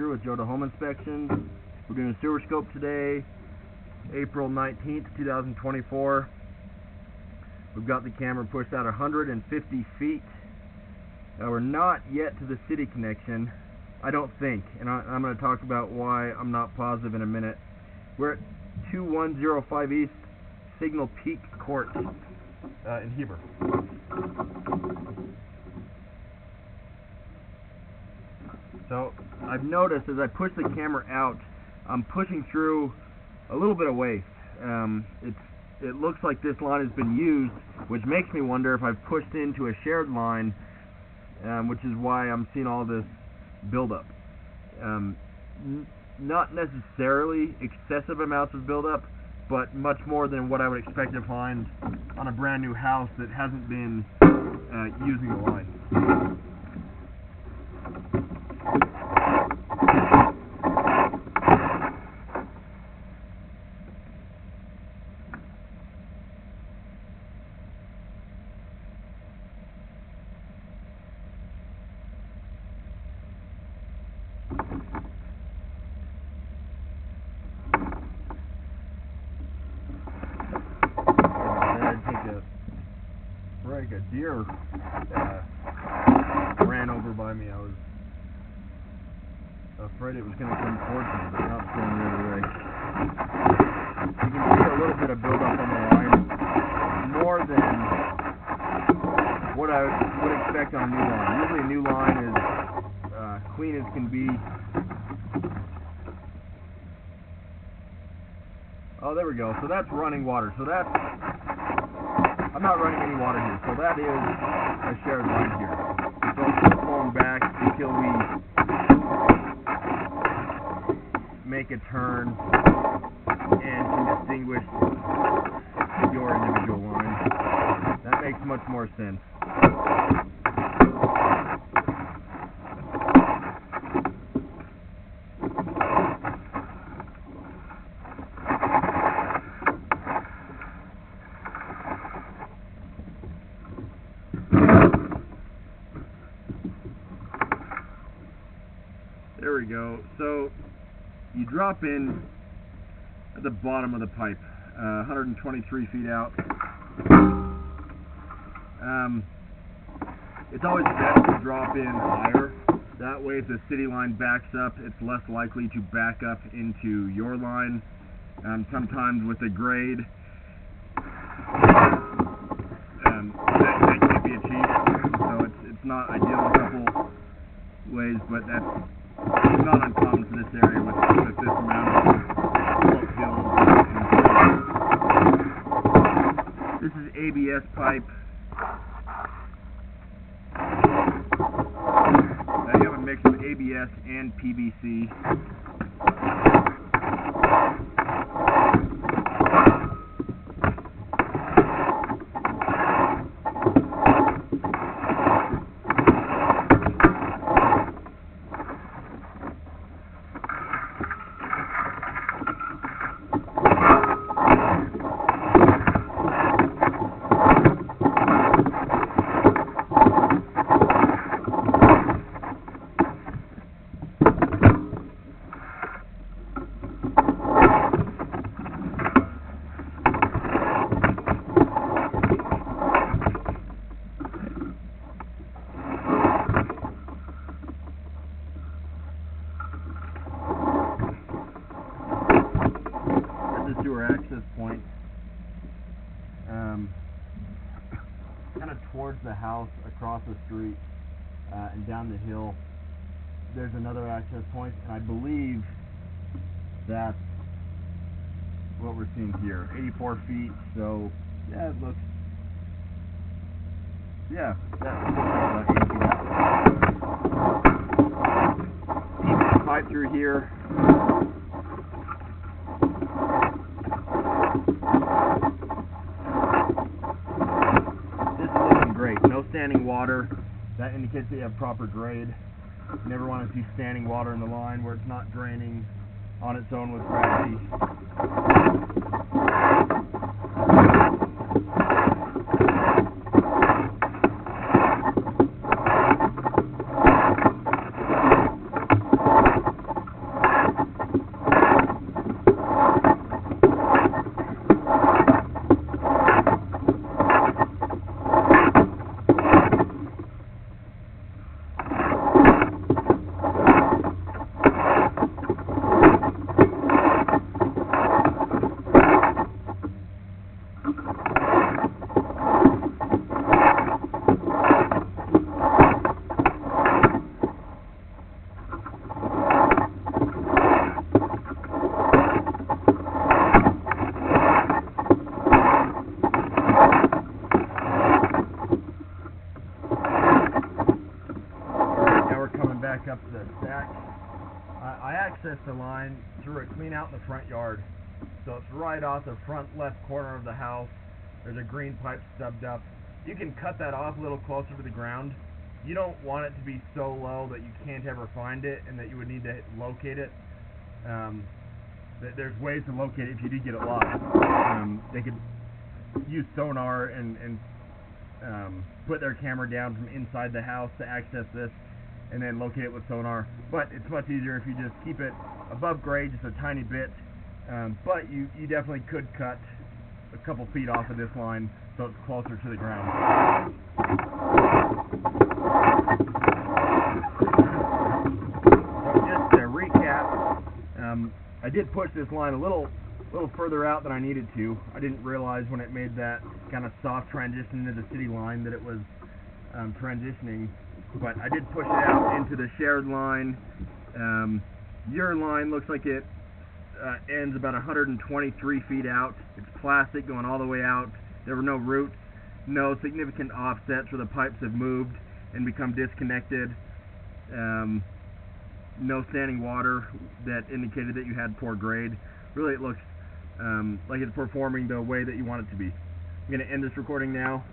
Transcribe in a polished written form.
Andrew with Jota Home Inspections. We're doing a sewer scope today, April 19th, 2024. We've got the camera pushed out 150 feet. We're not yet to the city connection, I don't think, and I'm going to talk about why I'm not positive in a minute. We're at 2105 East Signal Peak Court in Heber. So I've noticed as I push the camera out, I'm pushing through a little bit of waste. It looks like this line has been used, which makes me wonder if I've pushed into a shared line, which is why I'm seeing all this buildup. Not necessarily excessive amounts of buildup, but much more than what I would expect to find on a brand new house that hasn't been using the line. A deer ran over by me. I was afraid it was going to come towards me, but not going the other way. You can see a little bit of buildup on the line, more than what I would expect on a new line. Usually a new line is clean as can be. Oh, there we go. So that's running water. So that's... I'm not running any water here, so that is a shared line here. So I'll keep going back until we make a turn and can distinguish your individual line. That makes much more sense. There we go. So you drop in at the bottom of the pipe, 123 feet out. It's always best to drop in higher. That way if the city line backs up, it's less likely to back up into your line. Sometimes with the grade, that can't be achieved. So it's not ideal in a couple ways, but that's not uncommon for this area with this amount of hills. This is ABS pipe. Now you have a mix of ABS and PVC. Sewer access point, kind of towards the house, across the street, and down the hill. There's another access point, and I believe that's what we're seeing here. 84 feet. So yeah, it looks. Yeah, that's 80 feet out. Pipe through here. No standing water. That indicates that you have proper grade. You never want to see standing water in the line where it's not draining on its own with gravity. we're coming back up to the stack. I accessed the line, threw it clean out in the front yard. So it's right off the front left corner of the house. There's a green pipe stubbed up. You can cut that off a little closer to the ground. You don't want it to be so low that you can't ever find it and that you would need to locate it. There's ways to locate it if you do get it lost. They could use sonar and put their camera down from inside the house to access this and then locate it with sonar. But it's much easier if you just keep it above grade just a tiny bit. But you definitely could cut a couple feet off of this line so it's closer to the ground. So just to recap, I did push this line a little further out than I needed to. I didn't realize when it made that kind of soft transition into the city line that it was transitioning, but I did push it out into the shared line. Your line looks like it ends about 123 feet out. It's plastic going all the way out. There were no roots, no significant offsets where the pipes have moved and become disconnected. No standing water that indicated that you had poor grade. Really, it looks like it's performing the way that you want it to be. I'm going to end this recording now.